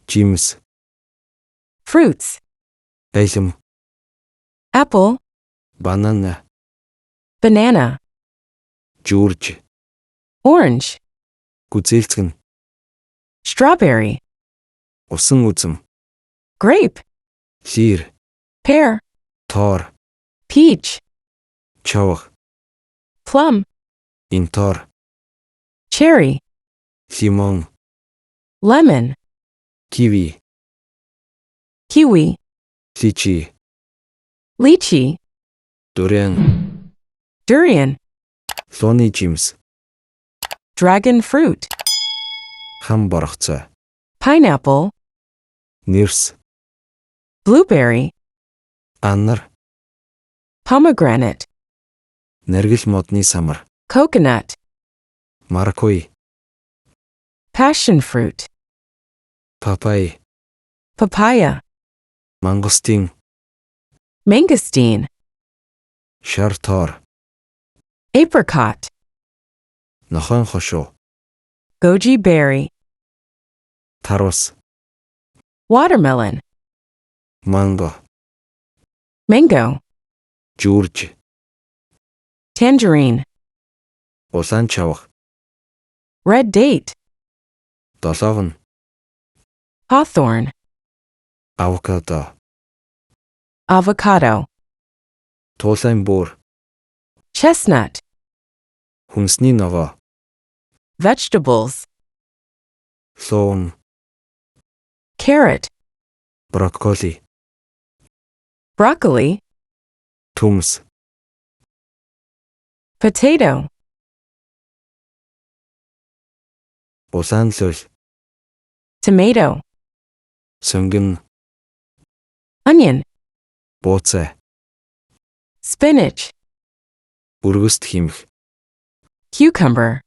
Жимс. Fruits. Элэм. Apple. Банана. Banana. Жуурж. Orange. Гүзээлцгэн. Strawberry. Усан үзэм. Grape. Лир. Pear. Тоор. Peach. Чавга. Plum. Интоор. Cherry. Лимон. Lemon. Киви. Kiwi. Личи. Lychee. Дуриан. Durian. Лууны жимс. Dragon fruit. Хам боргоцой. Pineapple. Нэрс. Blueberry. Анар. Pomegranate. Нэргэл модны самар. Coconut. Маракуй. Passion fruit. Папай. Papaya. Мангостин. Mangosteen. Шартоор. Apricot. Нохон хошуу. Goji berry. Тарус. Watermelon. Манго. Mango. Жуурж. Tangerine. Улаан чавга. Red date. Долоовн. Hawthorn. Авокадо. Avocado. Туулайн бүр. Chestnut. Хүнсний ногоо. Vegetables. Луун. Carrot. Брокколи. Broccoli. Түмс. Potato. Улаан лөл. Tomato. Сөнгөн. Onion. Бууцай. Spinach. Бүргэст химх. Cucumber.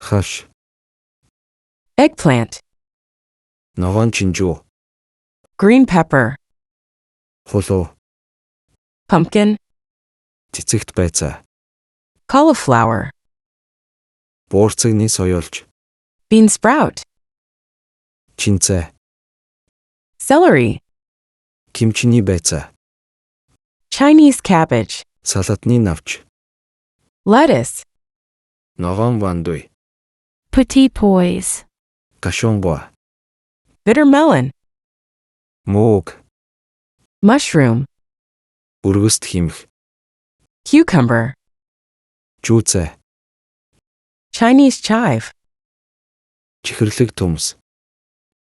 Хаш. Eggplant. Ногоон чинжүү. Green pepper. Хулуу. Pumpkin. Цэцэгт байцаа. Cauliflower. Буурцагны соёолж. Bean sprout. Чинцээ. Celery. Кимчиний байцаа. Chinese cabbage. Салатны навч. Lettuce. Ногоон вандуй. Petit pois. Гашуун боо. Bitter melon. Мууг. Mushroom. Бүргэст химх. Cucumber. Жүүцээ. Chinese chive. Чихэрлэг түмс.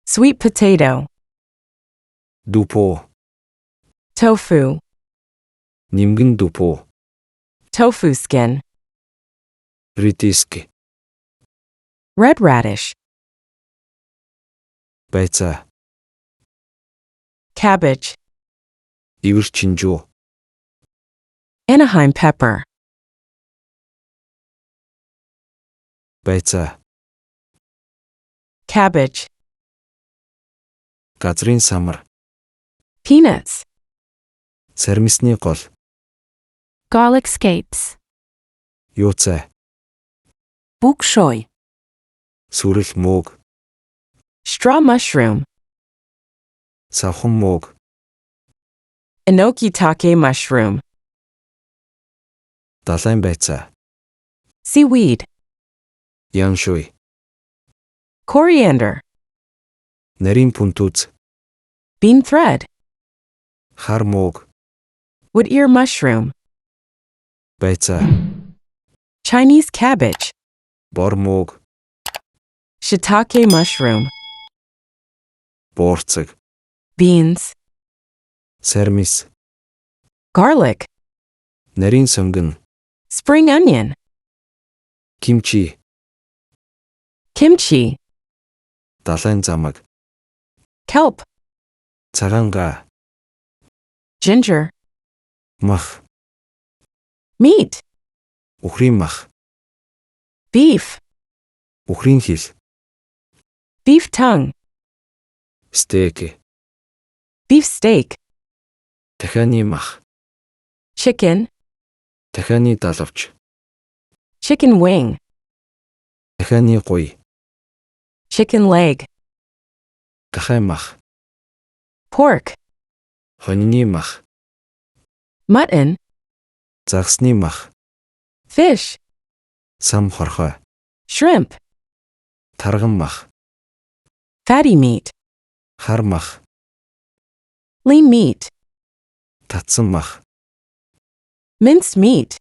Sweet potato. Дупо. Tofu. Нимгэн дупо. Tofu skin. Редиск. Red radish. Байцаа. Cabbage. Ивэр чинжүү. Anaheim pepper. Байцаа. Cabbage. Газрын самар. Peanuts. Сармисны гол. Garlic scapes. Юуцай. Bok choy. Сүрэл мууг. Straw mushroom. Савхан мууг. Enoki-take mushroom. Далайн байцаа. Seaweed. Яншуй. Coriander. Нарийн пүнтүүц. Bean thread. Хар мууг. Wood ear mushroom. Байцаа. Chinese cabbage. Бор мууг. Shiitake mushroom. Буурцаг. Beans. Сармис. Garlic. Нарийн сөнгөн. Spring onion. Кимчи. Kimchi. Далайн замаг. Kelp. Цагаангаа. Ginger. Мах. Meat. Үхрийн мах. Beef. Үхрийн хил. Beef tongue. Стейк. Beef steak. Дахианы мах. Chicken. Дахианы далавч. Chicken wing. Дахианы гуй. Chicken leg. Гахай мах. pork, Хоньны мах. mutton, Загсны мах. fish, Сам хорхой. shrimp, Тарган мах. fatty meat, Хар мах. lean meat, Татсан мах. minced meat,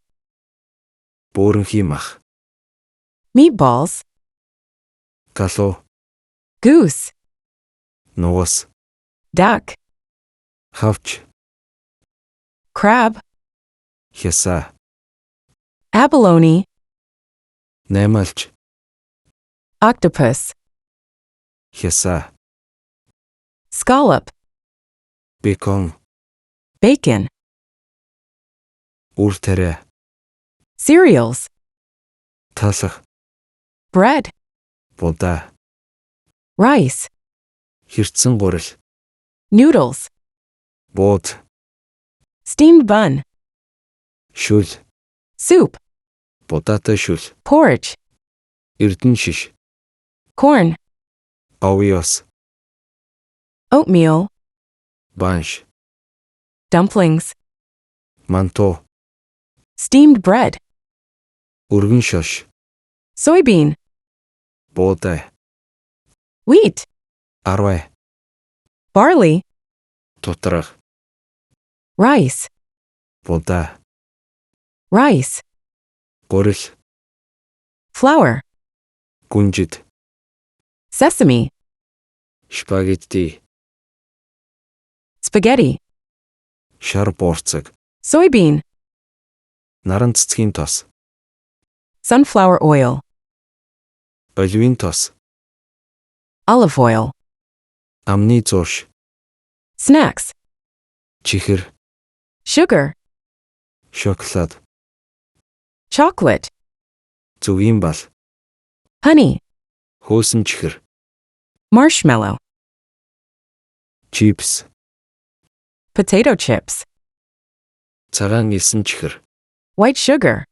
Бөөрөнхий мах. meatballs, Галуу. goose, Нугас. duck, Хавч. crab, Хясаа. abalone, Наймаалч. octopus, Хясаа. scallop, Бекон. bacon, Үр тариа. cereals, Талах. bread, Будаа. rice, Хэрцэн гурил. noodles, Бууд. steamed bun, Шүл. soup, Будаатай шүл. porridge, Эрдэн шиш. corn, Овёс. oatmeal, Банш. dumplings, Мантуу. steamed bread, Өргөн шош. soybean, Буудай. wheat, Арвай. barley, Тутрах. rice, Будаа. rice, Гурил. flour, Гүнжид. sesame, Шпагетти. spaghetti, Шар буурцаг. soybean, Наран цэцгийн тос. sunflower oil, Оливын тос. olive oil, Амны зууш. snacks, Чихэр. sugar, Шоколад. chocolate, Зүгийн бал. honey, Хөөсөн чихэр. marshmallow, Чипс. potato chips, Цагаан элсэн чихэр. white sugar,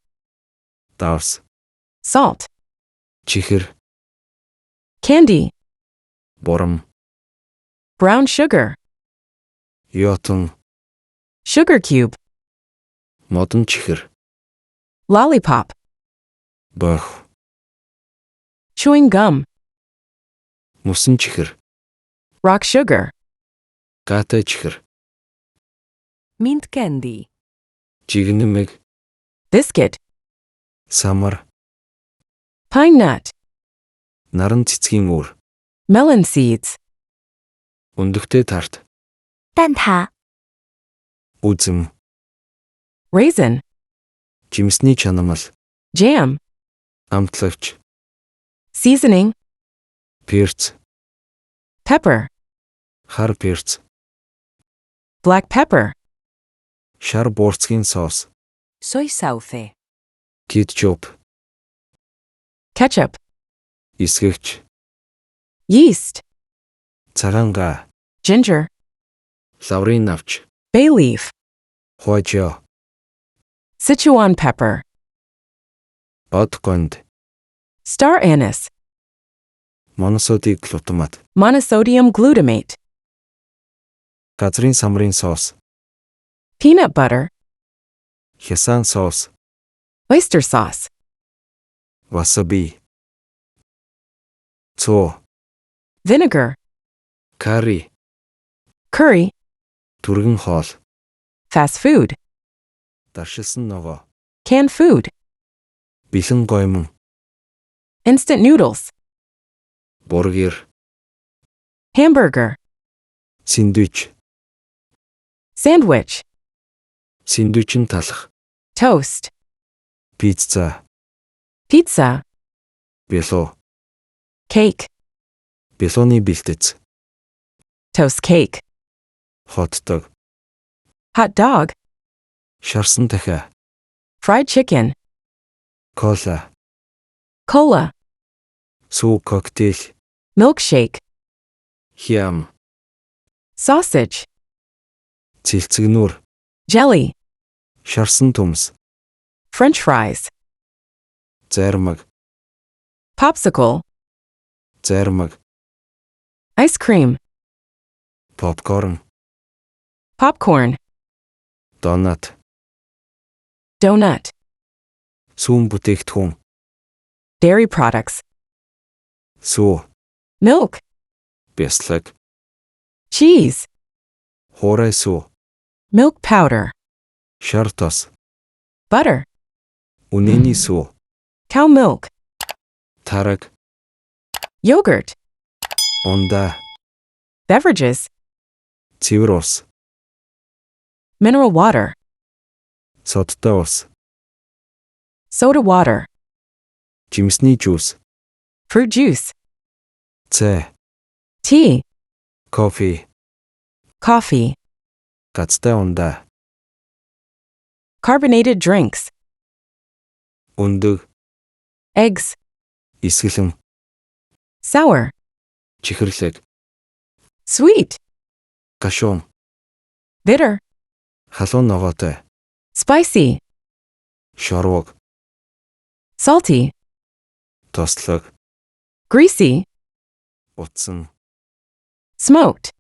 Давс. salt, Чихэр. candy, Бурам. brown sugar, Йотон. sugar cube, Модон чихэр. lollipop, Бох. chewing gum, Мусан чихэр. rock sugar, Гатай чихэр. mint candy, Жигнэмэг. biscuit, Самар. pine nut, Наран цэцгийн үр. melon seeds, Өндөгтэй тарт. 蛋挞、 Үзэм. raisin, Жимсний чанамал. jam, Амтлагч. seasoning, Перц. pepper, Хар перц. black pepper, Шар буурцгийн соус. soy sauce, Кетчуп. ketchup, Эсгэгч. yeast, Цагаан га. ginger, Лаврын навч. bay leaf, Хуажио. Sichuan pepper, Бод гонд. star anise, Моносодик глутамат. monosodium glutamate, Газрын самрын соус. peanut butter, Хясаан соус. oyster sauce, Васаби. Цоо. vinegar, Карри. curry, Түргэн хоол. fast food, Даршилсан ногоо. canned food, Бэлэн гоймон. instant noodles, Бургер. hamburger, Сэндвич. sandwich, Сэндвичэн талах. toast, Пицца. pizza, Бэлуу. cake, Бэлууны бэлтгэц. toast cake, Хотдог. hot dog, Шарсан дахиа. fried chicken, Кола. cola, Сүү коктейл. milkshake, Хям. sausage, Цэлцэгнүр. jelly, Шарсан төмс. french fries, Зармаг. popsicle, Зармаг. ice cream, Попкорн. Popcorn. Донат. Donut. Сүүн бүтээгдэхүүн. Dairy products. Сүү. Milk. Бяслаг. Cheese. Хуурай сүү. Milk powder. Шар тос. Butter. Үнэний сүү. Cow milk. Тараг. Yogurt. Ундаа. Beverages. Цэвэр ус. Mineral water. Содтой ус. Soda water. Жимсний жуус. Fruit juice. Цай. Tea. Кофе. Coffee. Гацтай ундаа. Carbonated drinks. Өндөг. Eggs. Исгэлэн. Sour. Чихэрлэг. Sweet. Гашуун. Bitter. Халуун ногоотой. Spicy. Шорвог. Salty. Тослог. Greasy. Утсан. Smoked.